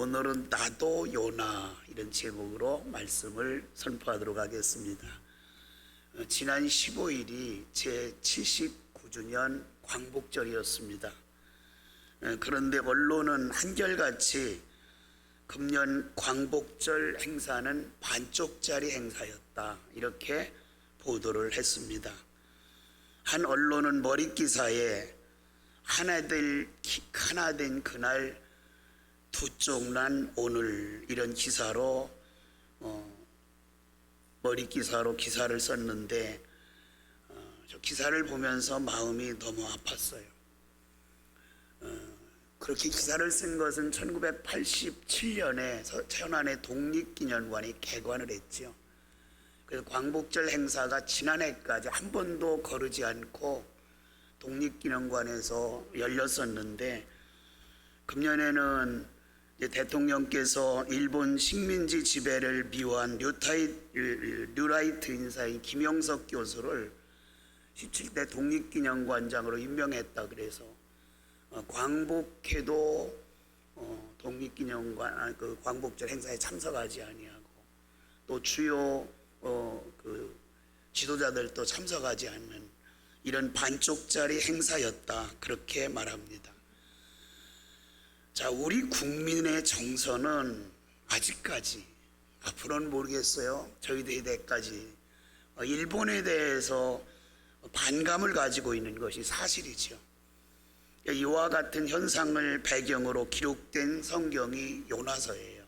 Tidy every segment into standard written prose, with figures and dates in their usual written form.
오늘은 나도 요나 이런 제목으로 말씀을 선포하도록 하겠습니다. 지난 15일이 제 79주년 광복절이었습니다. 그런데 언론은 한결같이 금년 광복절 행사는 반쪽짜리 행사였다 이렇게 보도를 했습니다. 한 언론은 머릿기사에 하나 된 그날 두 쪽 난 오늘 이런 기사로 머릿기사로 기사를 썼는데 저 기사를 보면서 마음이 너무 아팠어요. 그렇게 기사를 쓴 것은 1987년에 천안의 독립기념관이 개관을 했죠. 그래서 광복절 행사가 지난해까지 한 번도 거르지 않고 독립기념관에서 열렸었는데, 금년에는 대통령께서 일본 식민지 지배를 미화한 뉴라이트 인사인 김영석 교수를 17대 독립기념관장으로 임명했다. 그래서 광복해도 독립기념관 그 광복절 행사에 참석하지 아니하고 또 주요 그 지도자들도 참석하지 않는 이런 반쪽짜리 행사였다 그렇게 말합니다. 자, 우리 국민의 정서는 아직까지, 앞으로는 모르겠어요, 저희 세대까지 일본에 대해서 반감을 가지고 있는 것이 사실이죠. 이와 같은 현상을 배경으로 기록된 성경이 요나서예요.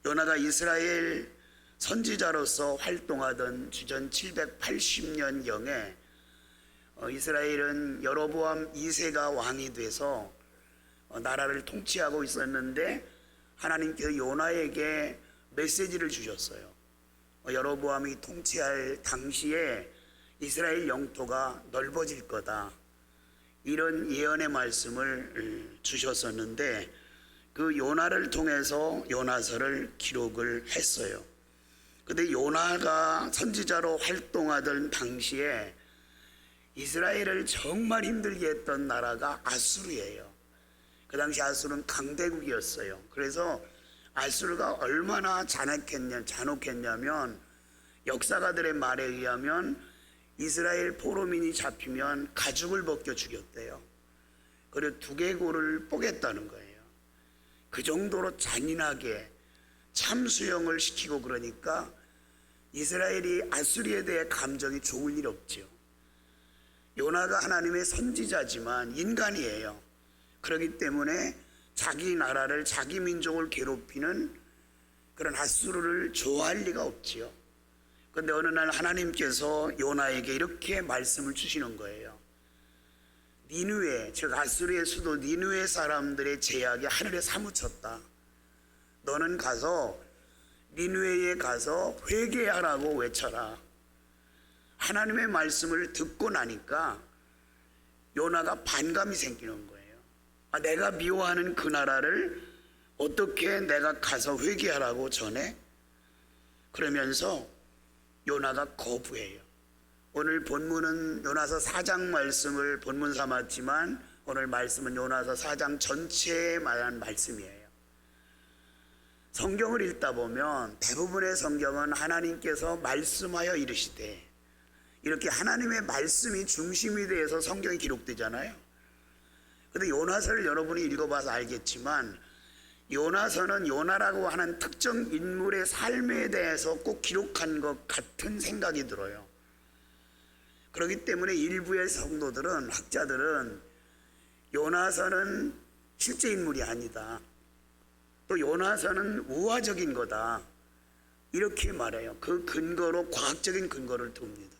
요나가 이스라엘 선지자로서 활동하던 주전 780년경에 이스라엘은 여로보암 2세가 왕이 돼서 나라를 통치하고 있었는데, 하나님께서 요나에게 메시지를 주셨어요. 여로보암이 통치할 당시에 이스라엘 영토가 넓어질 거다 이런 예언의 말씀을 주셨었는데, 그 요나를 통해서 요나서를 기록을 했어요. 근데 요나가 선지자로 활동하던 당시에 이스라엘을 정말 힘들게 했던 나라가 아수르예요. 그 당시 아수르는 강대국이었어요. 그래서 아수르가 얼마나 잔혹했냐면 역사가들의 말에 의하면 이스라엘 포로민이 잡히면 가죽을 벗겨 죽였대요. 그리고 두개골을 뽀겠다는 거예요. 그 정도로 잔인하게 참수형을 시키고, 그러니까 이스라엘이 아수르에 대해 감정이 좋을 일 없죠. 요나가 하나님의 선지자지만 인간이에요. 그렇기 때문에 자기 나라를, 자기 민족을 괴롭히는 그런 아수르를 좋아할 리가 없지요. 그런데 어느 날 하나님께서 요나에게 이렇게 말씀을 주시는 거예요. 니느웨, 즉 아수르의 수도 니느웨 사람들의 죄악이 하늘에 사무쳤다. 너는 가서 니느웨에 가서 회개하라고 외쳐라. 하나님의 말씀을 듣고 나니까 요나가 반감이 생기는 거예요. 내가 미워하는 그 나라를 어떻게 내가 가서 회개하라고 전해? 그러면서 요나가 거부해요. 오늘 본문은 요나서 4장 말씀을 본문 삼았지만 오늘 말씀은 요나서 4장 전체에 말한 말씀이에요. 성경을 읽다 보면 대부분의 성경은 하나님께서 말씀하여 이르시되, 이렇게 하나님의 말씀이 중심이 되어서 성경이 기록되잖아요. 근데 요나서를 여러분이 읽어봐서 알겠지만 요나서는 요나라고 하는 특정 인물의 삶에 대해서 꼭 기록한 것 같은 생각이 들어요. 그렇기 때문에 일부의 성도들은, 학자들은 요나서는 실제 인물이 아니다, 또 요나서는 우화적인 거다 이렇게 말해요. 그 근거로 과학적인 근거를 둡니다.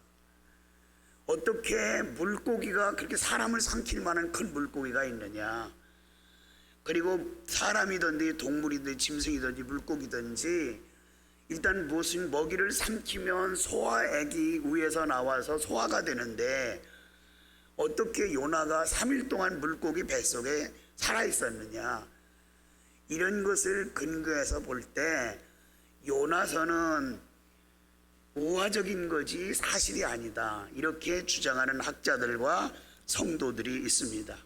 어떻게 물고기가 그렇게 사람을 삼킬 만한 큰 물고기가 있느냐, 그리고 사람이든지 동물이든지 짐승이든지 물고기든지 일단 무슨 먹이를 삼키면 소화액이 위에서 나와서 소화가 되는데 어떻게 요나가 3일 동안 물고기 뱃속에 살아있었느냐, 이런 것을 근거해서 볼 때 요나서는 우화적인 거지 사실이 아니다 이렇게 주장하는 학자들과 성도들이 있습니다.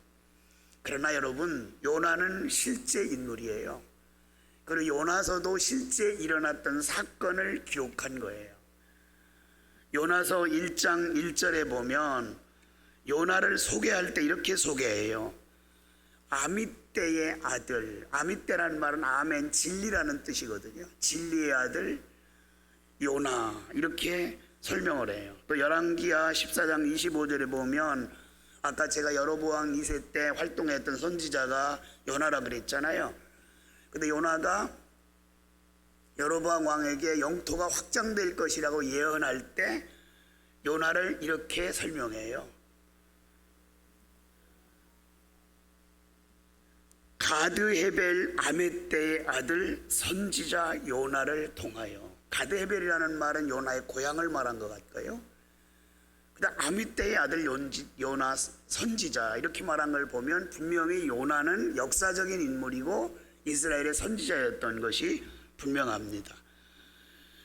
그러나 여러분, 요나는 실제 인물이에요. 그리고 요나서도 실제 일어났던 사건을 기록한 거예요. 요나서 1장 1절에 보면 요나를 소개할 때 이렇게 소개해요. 아미떼의 아들, 아미떼라는 말은 아멘, 진리라는 뜻이거든요. 진리의 아들 요나, 이렇게 설명을 해요. 또 열왕기하 14장 25절에 보면 아까 제가 여로보암 2세 때 활동했던 선지자가 요나라 그랬잖아요. 근데 요나가 여로보암 왕에게 영토가 확장될 것이라고 예언할 때 요나를 이렇게 설명해요. 가드헤벨 아메떼의 아들 선지자 요나를 통하여. 가드헤벨이라는 말은 요나의 고향을 말한 것 같고요. 그다음 아미떼의 아들 요나 선지자, 이렇게 말한 걸 보면 분명히 요나는 역사적인 인물이고 이스라엘의 선지자였던 것이 분명합니다.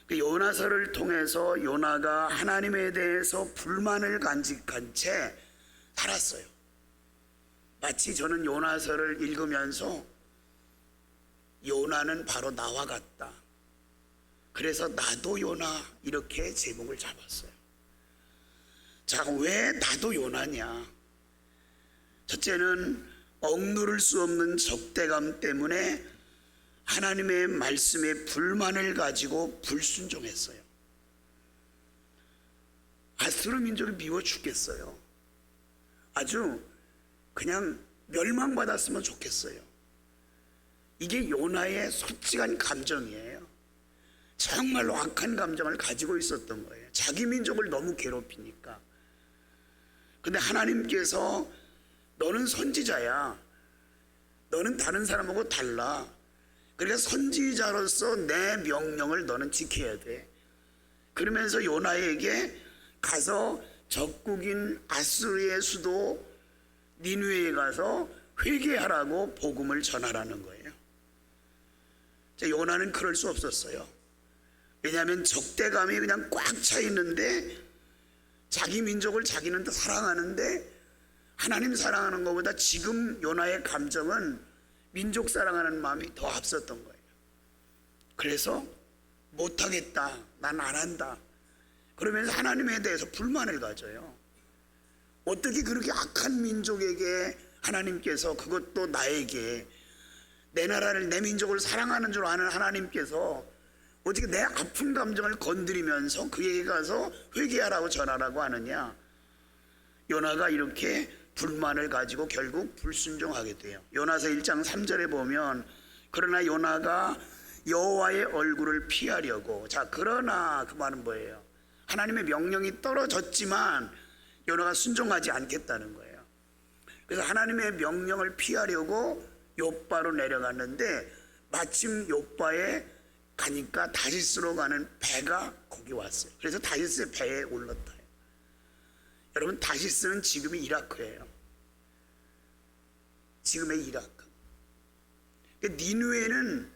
요나서를 통해서 요나가 하나님에 대해서 불만을 간직한 채 살았어요. 마치 저는 요나서를 읽으면서 요나는 바로 나와 같다, 그래서 나도 요나, 이렇게 제목을 잡았어요. 자, 왜 나도 요나냐? 첫째는 억누를 수 없는 적대감 때문에 하나님의 말씀에 불만을 가지고 불순종했어요. 아수르 민족이 미워 죽겠어요. 아주 그냥 멸망받았으면 좋겠어요. 이게 요나의 솔직한 감정이에요. 정말로 악한 감정을 가지고 있었던 거예요. 자기 민족을 너무 괴롭히니까. 근데 하나님께서 너는 선지자야, 너는 다른 사람하고 달라, 그러니까 선지자로서 내 명령을 너는 지켜야 돼. 그러면서 요나에게 가서 적국인 아수르의 수도 니느웨에 가서 회개하라고 복음을 전하라는 거예요. 요나는 그럴 수 없었어요. 왜냐하면 적대감이 그냥 꽉 차 있는데, 자기 민족을 자기는 더 사랑하는데 하나님 사랑하는 것보다 지금 요나의 감정은 민족 사랑하는 마음이 더 앞섰던 거예요. 그래서 못하겠다, 난 안 한다, 그러면서 하나님에 대해서 불만을 가져요. 어떻게 그렇게 악한 민족에게 하나님께서, 그것도 나에게, 내 나라를, 내 민족을 사랑하는 줄 아는 하나님께서 어떻게 내 아픈 감정을 건드리면서 그에게 가서 회개하라고 전하라고 하느냐? 요나가 이렇게 불만을 가지고 결국 불순종하게 돼요. 요나서 1장 3절에 보면 그러나 요나가 여호와의 얼굴을 피하려고. 자, 그러나 그 말은 뭐예요? 하나님의 명령이 떨어졌지만 요나가 순종하지 않겠다는 거예요. 그래서 하나님의 명령을 피하려고 욥바로 내려갔는데 마침 욥바에 가니까 다시스로 가는 배가 거기 왔어요. 그래서 다시스의 배에 올랐다. 여러분, 다시스는 지금의 이라크예요. 지금의 이라크. 니느웨는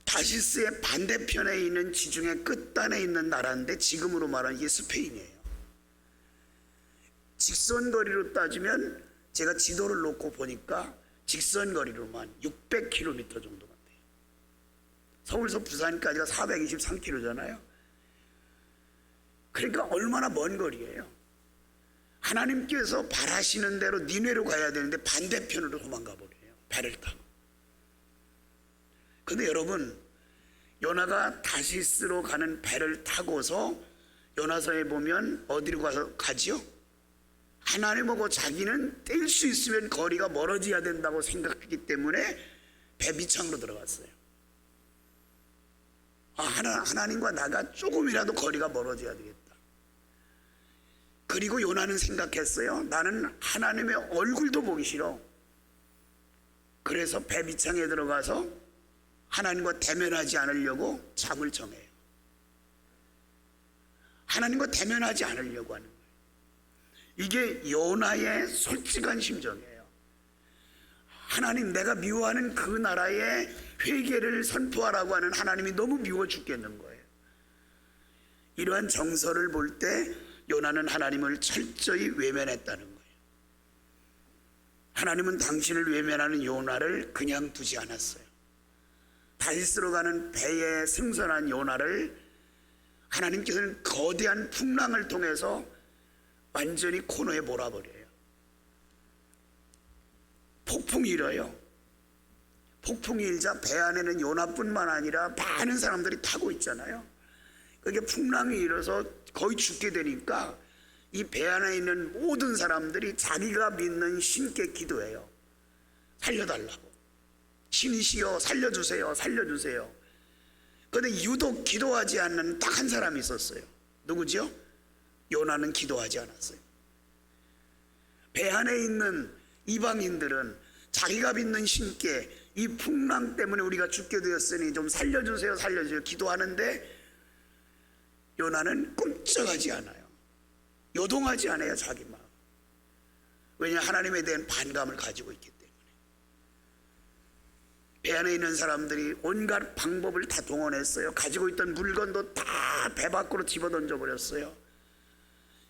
다시스의 반대편에 있는 지중해 끝단에 있는 나라인데 지금으로 말하면 이게 스페인이에요. 직선거리로 따지면 제가 지도를 놓고 보니까 직선거리로만 600km 정도가 돼요. 서울에서 부산까지가 423km잖아요. 그러니까 얼마나 먼 거리예요. 하나님께서 바라시는 대로 니네로 가야 되는데 반대편으로 도망가 버려요, 배를 타고. 근데 여러분, 요나가 다시스로 가는 배를 타고서 요나서에 보면 어디로 가지요? 하나님하고 자기는 뗄 수 있으면 거리가 멀어져야 된다고 생각했기 때문에 배 밑창으로 들어갔어요. 하나님과 나가 조금이라도 거리가 멀어져야 되겠다. 그리고 요나는 생각했어요. 나는 하나님의 얼굴도 보기 싫어. 그래서 배 밑창에 들어가서 하나님과 대면하지 않으려고 잠을 정해요. 하나님과 대면하지 않으려고 하는 거예요. 이게 요나의 솔직한 심정이에요. 하나님, 내가 미워하는 그 나라의 회개를 선포하라고 하는 하나님이 너무 미워 죽겠는 거예요. 이러한 정서를 볼 때 요나는 하나님을 철저히 외면했다는 거예요. 하나님은 당신을 외면하는 요나를 그냥 두지 않았어요. 다시스로 가는 배에 승선한 요나를 하나님께서는 거대한 풍랑을 통해서 완전히 코너에 몰아버려요. 폭풍이 일어요. 폭풍이 일자 배 안에는 요나뿐만 아니라 많은 사람들이 타고 있잖아요. 그게 풍랑이 일어서 거의 죽게 되니까 이 배 안에 있는 모든 사람들이 자기가 믿는 신께 기도해요. 살려달라고. 신이시여 살려주세요, 살려주세요. 그런데 유독 기도하지 않는 딱 한 사람이 있었어요. 누구죠? 요나는 기도하지 않았어요. 배 안에 있는 이방인들은 자기가 믿는 신께 이 풍랑 때문에 우리가 죽게 되었으니 좀 살려주세요, 살려주세요 기도하는데 요나는 꼼짝하지 않아요. 요동하지 않아요, 자기 마음. 왜냐, 하나님에 대한 반감을 가지고 있기 때문에. 배 안에 있는 사람들이 온갖 방법을 다 동원했어요. 가지고 있던 물건도 다 배 밖으로 집어던져 버렸어요.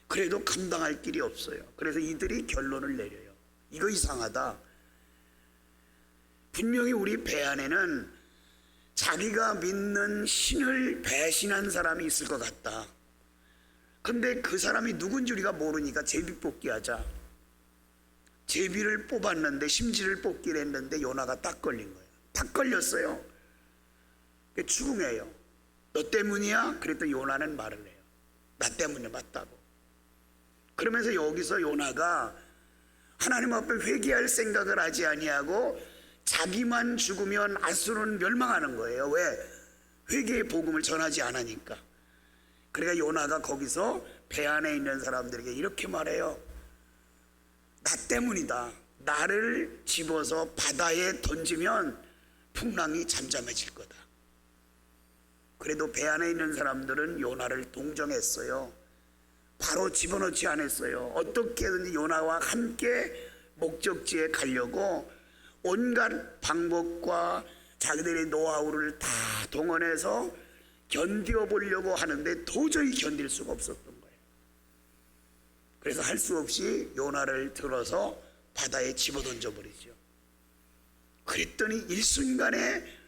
그래도 감당할 길이 없어요. 그래서 이들이 결론을 내려요. 이거 이상하다. 분명히 우리 배 안에는 자기가 믿는 신을 배신한 사람이 있을 것 같다. 근데 그 사람이 누군지 우리가 모르니까 제비 뽑기 하자. 제비를 뽑았는데, 심지를 뽑기를 했는데 요나가 딱 걸린 거예요. 딱 걸렸어요. 죽음이에요. 너 때문이야? 그랬더니 요나는 말을 해요. 나 때문에 맞다고. 그러면서 여기서 요나가 하나님 앞에 회개할 생각을 하지 아니하고 자기만 죽으면 아수르는 멸망하는 거예요. 왜? 회개의 복음을 전하지 않으니까. 그러니까 요나가 거기서 배 안에 있는 사람들에게 이렇게 말해요. 나 때문이다. 나를 집어서 바다에 던지면 풍랑이 잠잠해질 거다. 그래도 배 안에 있는 사람들은 요나를 동정했어요. 바로 집어넣지 않았어요. 어떻게든지 요나와 함께 목적지에 가려고 온갖 방법과 자기들의 노하우를 다 동원해서 견뎌보려고 하는데 도저히 견딜 수가 없었던 거예요. 그래서 할 수 없이 요나를 들어서 바다에 집어던져 버리죠. 그랬더니 일순간에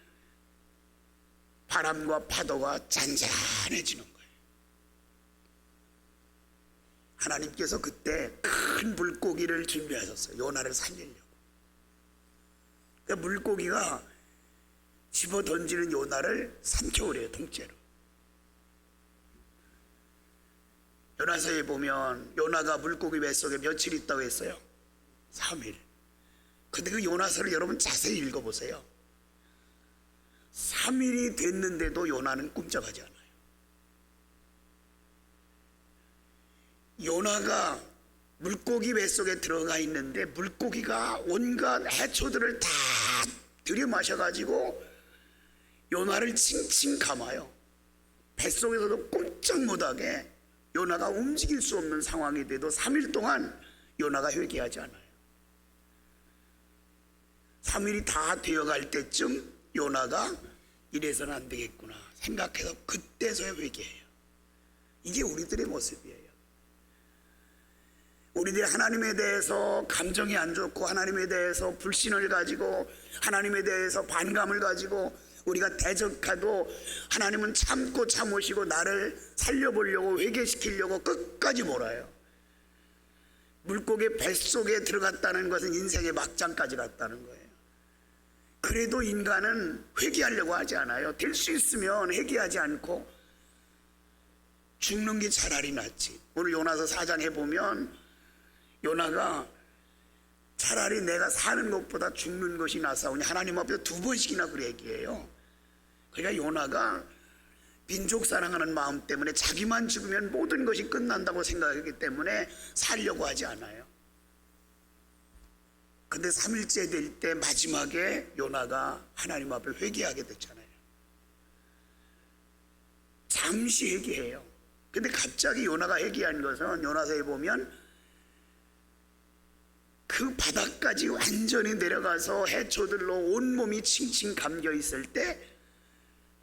바람과 파도가 잔잔해지는 거예요. 하나님께서 그때 큰 물고기를 준비하셨어요. 요나를 살리려고. 그러니까 물고기가 집어 던지는 요나를 삼켜오래요, 통째로. 요나서에 보면 요나가 물고기 뱃속에 며칠 있다고 했어요? 3일. 근데 그 요나서를 여러분 자세히 읽어보세요. 3일이 됐는데도 요나는 꿈쩍하지 않아요. 요나가 물고기 뱃속에 들어가 있는데 물고기가 온갖 해초들을 다 들이마셔가지고 요나를 칭칭 감아요. 뱃속에서도 꼼짝 못하게 요나가 움직일 수 없는 상황이 돼도 3일 동안 요나가 회개하지 않아요. 3일이 다 되어갈 때쯤 요나가 이래서는 안 되겠구나 생각해서 그때서야 회개해요. 이게 우리들의 모습이에요. 우리들이 하나님에 대해서 감정이 안 좋고 하나님에 대해서 불신을 가지고 하나님에 대해서 반감을 가지고 우리가 대적해도 하나님은 참고 참으시고 나를 살려보려고 회개시키려고 끝까지 몰아요. 물고기 뱃속에 들어갔다는 것은 인생의 막장까지 갔다는 거예요. 그래도 인간은 회개하려고 하지 않아요. 될 수 있으면 회개하지 않고 죽는 게 차라리 낫지. 오늘 요나서 4장에 보면 요나가 차라리 내가 사는 것보다 죽는 것이 낫사오니 하나님 앞에서 2번씩이나 그래 얘기해요. 그러니까 요나가 민족 사랑하는 마음 때문에 자기만 죽으면 모든 것이 끝난다고 생각하기 때문에 살려고 하지 않아요. 근데 3일째 될 때 마지막에 요나가 하나님 앞에 회개하게 됐잖아요. 잠시 회개해요. 근데 갑자기 요나가 회개한 것은 요나서에 보면 그 바닥까지 완전히 내려가서 해초들로 온몸이 칭칭 감겨 있을 때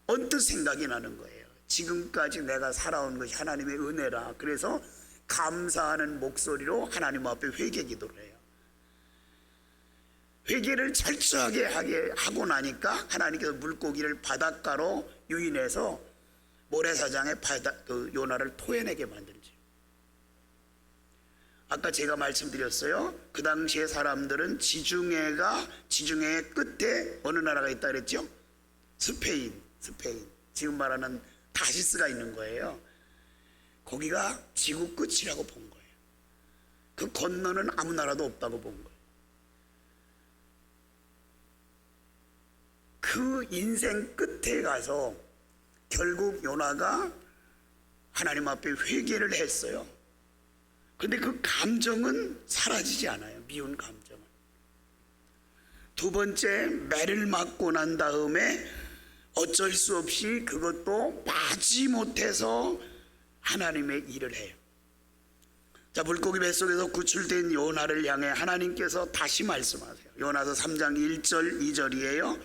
언뜻 생각이 나는 거예요. 지금까지 내가 살아온 것이 하나님의 은혜라. 그래서 감사하는 목소리로 하나님 앞에 회개 기도를 해요. 회개를 철저하게 하고 나니까 하나님께서 물고기를 바닷가로 유인해서 모래사장에 요나를 토해내게 만들지. 아까 제가 말씀드렸어요. 그 당시에 사람들은 지중해의 끝에 어느 나라가 있다 그랬죠? 스페인. 지금 말하는 다시스가 있는 거예요. 거기가 지구 끝이라고 본 거예요. 그 건너는 아무 나라도 없다고 본 거예요. 그 인생 끝에 가서 결국 요나가 하나님 앞에 회개를 했어요. 근데 그 감정은 사라지지 않아요. 미운 감정은. 두 번째, 매를 맞고 난 다음에 어쩔 수 없이 그것도 마지못해서 하나님의 일을 해요. 자, 물고기 뱃속에서 구출된 요나를 향해 하나님께서 다시 말씀하세요. 요나서 3장 1절 2절이에요.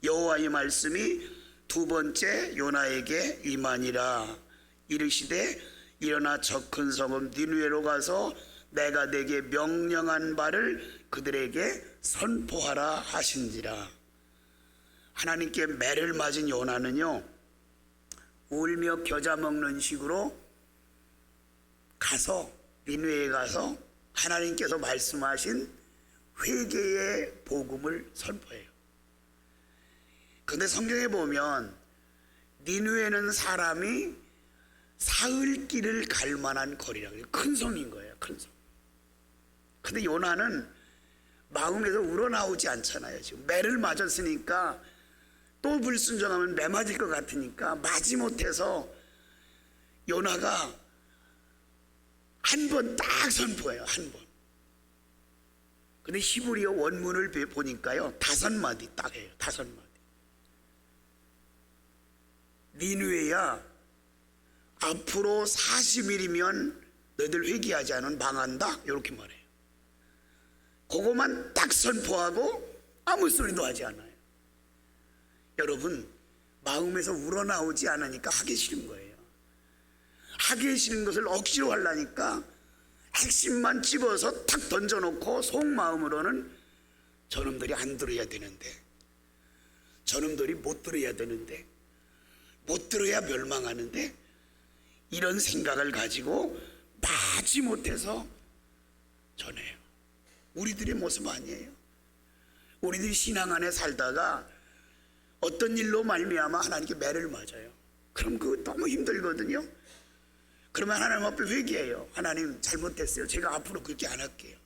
여호와의 말씀이 두 번째 요나에게 임하니라. 이르시되 일어나 저 큰 성읍 니느웨로 가서 내가 내게 명령한 바를 그들에게 선포하라 하신지라. 하나님께 매를 맞은 요나는요, 울며 겨자 먹는 식으로 가서 니느웨에 가서 하나님께서 말씀하신 회개의 복음을 선포해요. 그런데 성경에 보면 니느웨는 사람이 사흘 길을 갈 만한 거리라고 해요. 큰 성인 거예요. 큰 성. 근데 요나는 마음에서 우러나오지 않잖아요. 지금 매를 맞았으니까 또 불순종하면 매 맞을 것 같으니까 마지못해서 요나가 한 번 딱 선포해요. 한 번. 근데 히브리어 원문을 보니까요, 5마디 딱 해요. 5마디. 니느웨야, 앞으로 40일이면 너희들 회개하지 않으면 망한다. 이렇게 말해요. 그것만 딱 선포하고 아무 소리도 하지 않아요. 여러분, 마음에서 우러나오지 않으니까 하기 싫은 거예요. 하기 싫은 것을 억지로 하려니까 핵심만 집어서 탁 던져놓고 속마음으로는 저놈들이 안 들어야 되는데, 저놈들이 못 들어야 되는데, 못 들어야 멸망하는데, 이런 생각을 가지고 마지못해서 전해요. 우리들의 모습 아니에요. 우리들이 신앙 안에 살다가 어떤 일로 말미암아 하나님께 매를 맞아요. 그럼 그거 너무 힘들거든요. 그러면 하나님 앞에 회개해요. 하나님 잘못했어요. 제가 앞으로 그렇게 안 할게요.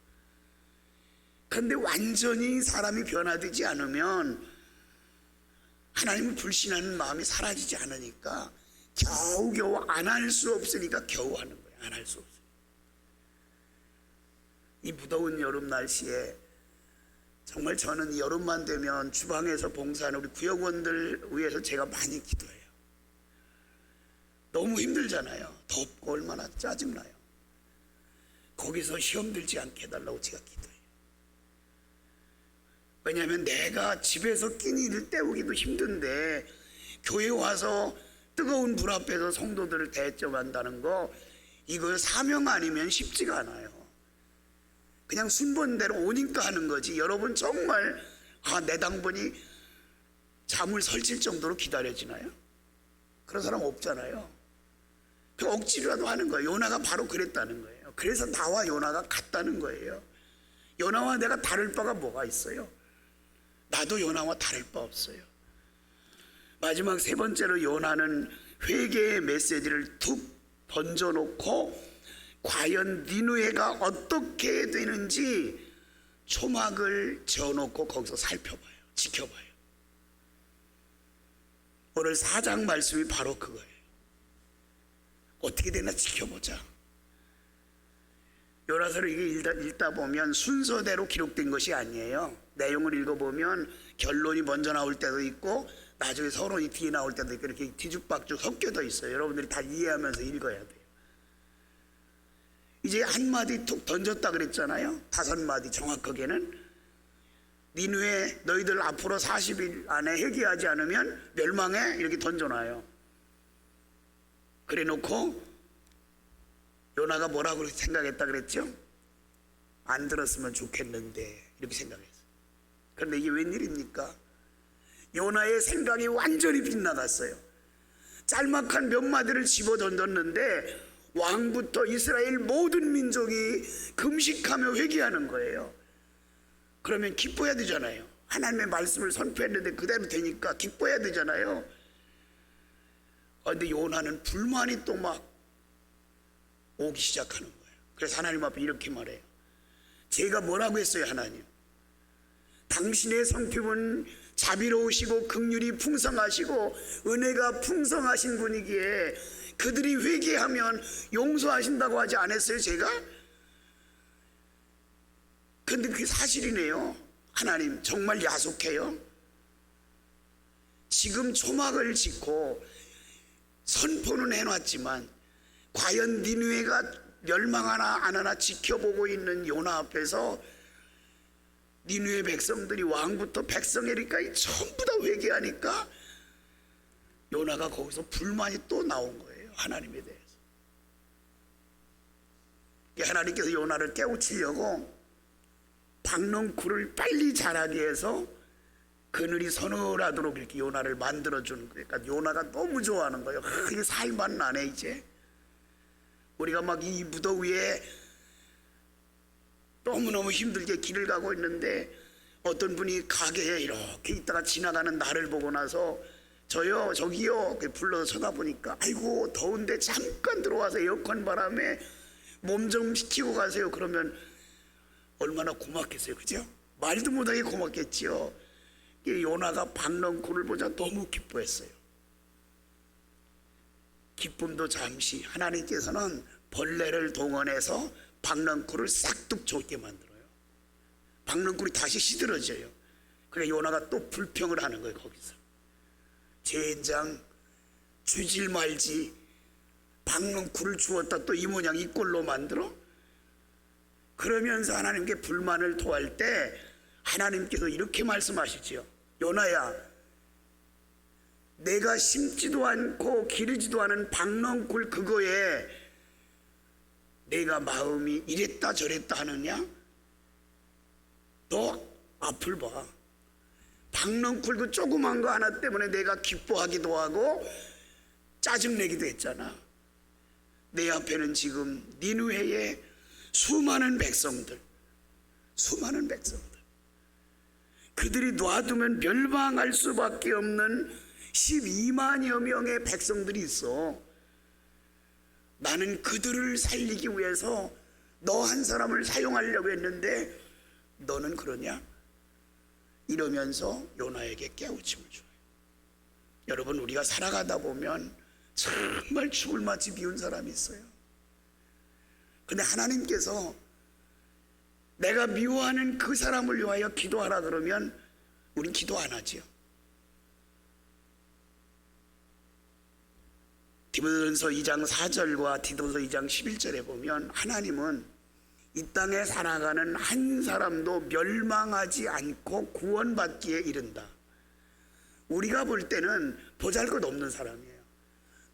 그런데 완전히 사람이 변화되지 않으면 하나님을 불신하는 마음이 사라지지 않으니까 겨우겨우 안 할 수 없으니까 겨우 하는 거예요. 안 할 수 없어요. 이 무더운 여름 날씨에 정말 저는 여름만 되면 주방에서 봉사하는 우리 구역원들 위해서 제가 많이 기도해요. 너무 힘들잖아요. 덥고 얼마나 짜증나요. 거기서 시험 들지 않게 해달라고 제가 기도해요. 왜냐하면 내가 집에서 끼니를 때우기도 힘든데 교회 와서 뜨거운 불 앞에서 성도들을 대접한다는 거, 이거 사명 아니면 쉽지가 않아요. 그냥 순번대로 오니까 하는 거지. 여러분 정말 내 당번이 잠을 설칠 정도로 기다려지나요? 그런 사람 없잖아요. 그 억지로라도 하는 거예요. 요나가 바로 그랬다는 거예요. 그래서 나와 요나가 같다는 거예요. 요나와 내가 다를 바가 뭐가 있어요? 나도 요나와 다를 바 없어요. 마지막 세 번째로 요나는 회개의 메시지를 툭 던져놓고 과연 니느웨가 어떻게 되는지 초막을 지어놓고 거기서 살펴봐요. 지켜봐요. 오늘 4장 말씀이 바로 그거예요. 어떻게 되나 지켜보자. 요나서를 읽다 보면 순서대로 기록된 것이 아니에요. 내용을 읽어보면 결론이 먼저 나올 때도 있고 나중에 서론이 뒤에 나올 때도 있고 이렇게 뒤죽박죽 섞여져 있어요. 여러분들이 다 이해하면서 읽어야 돼요. 이제 한마디 툭 던졌다 그랬잖아요. 5마디 정확하게는. 니느웨 너희들 앞으로 40일 안에 회개하지 않으면 멸망해. 이렇게 던져놔요. 그래 놓고 요나가 뭐라고 생각했다 그랬죠? 안 들었으면 좋겠는데 이렇게 생각했어요. 그런데 이게 웬일입니까? 요나의 생각이 완전히 빗나갔어요. 짤막한 몇 마디를 집어던졌는데 왕부터 이스라엘 모든 민족이 금식하며 회개하는 거예요. 그러면 기뻐해야 되잖아요. 하나님의 말씀을 선포했는데 그대로 되니까 기뻐해야 되잖아요. 그런데 요나는 불만이 또 막 오기 시작하는 거예요. 그래서 하나님 앞에 이렇게 말해요. 제가 뭐라고 했어요? 하나님, 당신의 성품은 자비로우시고 긍휼이 풍성하시고 은혜가 풍성하신 분이기에 그들이 회개하면 용서하신다고 하지 않았어요 제가? 근데 그게 사실이네요. 하나님 정말 야속해요. 지금 초막을 짓고 선포는 해놨지만 과연 니느웨가 멸망하나 안 하나 지켜보고 있는 요나 앞에서 니느웨 백성들이 왕부터 백성에리까지 전부 다 회개하니까 요나가 거기서 불만이 또 나온 거예요. 하나님에 대해서. 하나님께서 요나를 깨우치려고 박넝쿨을 빨리 자라게 해서 그늘이 서늘하도록 이렇게 요나를 만들어주는 거예요. 그러니까 요나가 너무 좋아하는 거예요. 이게 살만 나네 이제. 우리가 막 이 무더위에 너무너무 힘들게 길을 가고 있는데 어떤 분이 가게에 이렇게 있다가 지나가는 나를 보고 나서 저요 저기요 불러서 쳐다보니까 아이고 더운데 잠깐 들어와서 에어컨 바람에 몸 좀 식히고 가세요. 그러면 얼마나 고맙겠어요. 그죠? 말도 못하게 고맙겠지요. 요나가 박넝쿨을 보자 너무 기뻐했어요. 기쁨도 잠시. 하나님께서는 벌레를 동원해서 박넝쿨을 싹둑 좁게 만들어요. 박넝쿨이 다시 시들어져요. 그러니까 요나가 또 불평을 하는 거예요. 거기서 젠장 주질 말지 박넝쿨을 주었다 또 이 모양 이 꼴로 만들어? 그러면서 하나님께 불만을 토할 때 하나님께서 이렇게 말씀하시지요. 요나야, 내가 심지도 않고 기르지도 않은 박넝쿨 그거에 내가 마음이 이랬다 저랬다 하느냐? 너 앞을 봐. 박넝쿨 그 조그만 거 하나 때문에 내가 기뻐하기도 하고 짜증내기도 했잖아. 내 앞에는 지금 니느웨의 수많은 백성들 그들이 놔두면 멸망할 수밖에 없는 12만여 명의 백성들이 있어. 나는 그들을 살리기 위해서 너 한 사람을 사용하려고 했는데 너는 그러냐? 이러면서 요나에게 깨우침을 줘요. 여러분, 우리가 살아가다 보면 정말 죽을 맛이 미운 사람이 있어요. 근데 하나님께서 내가 미워하는 그 사람을 위하여 기도하라 그러면 우린 기도 안 하지요. 디모데전서 2장 4절과 디도서 2장 11절에 보면 하나님은 이 땅에 살아가는 한 사람도 멸망하지 않고 구원받기에 이른다. 우리가 볼 때는 보잘것없는 사람이에요.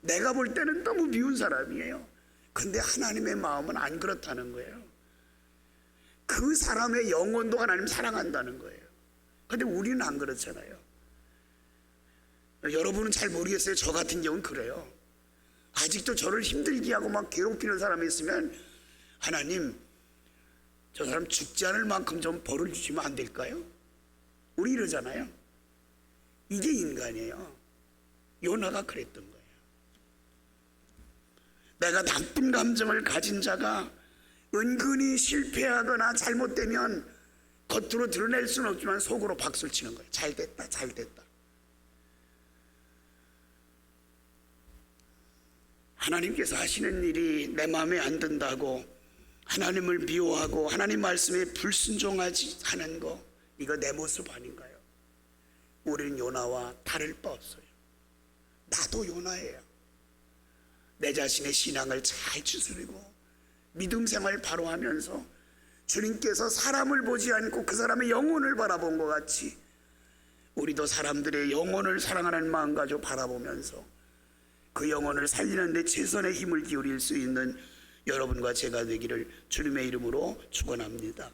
내가 볼 때는 너무 미운 사람이에요. 근데 하나님의 마음은 안 그렇다는 거예요. 그 사람의 영혼도 하나님 사랑한다는 거예요. 근데 우리는 안 그렇잖아요. 여러분은 잘 모르겠어요. 저 같은 경우는 그래요. 아직도 저를 힘들게 하고 막 괴롭히는 사람이 있으면 하나님, 저 사람 죽지 않을 만큼 좀 벌을 주시면 안 될까요? 우리 이러잖아요. 이게 인간이에요. 요나가 그랬던 거예요. 내가 나쁜 감정을 가진 자가 은근히 실패하거나 잘못되면 겉으로 드러낼 수는 없지만 속으로 박수를 치는 거예요. 잘됐다, 잘됐다. 하나님께서 하시는 일이 내 마음에 안 든다고 하나님을 미워하고 하나님 말씀에 불순종하지 않은 거, 이거 내 모습 아닌가요? 우리는 요나와 다를 바 없어요. 나도 요나예요. 내 자신의 신앙을 잘 추스리고 믿음 생활 바로 하면서 주님께서 사람을 보지 않고 그 사람의 영혼을 바라본 것 같이 우리도 사람들의 영혼을 사랑하는 마음 가지고 바라보면서 그 영혼을 살리는 데 최선의 힘을 기울일 수 있는 여러분과 제가 되기를 주님의 이름으로 축원합니다.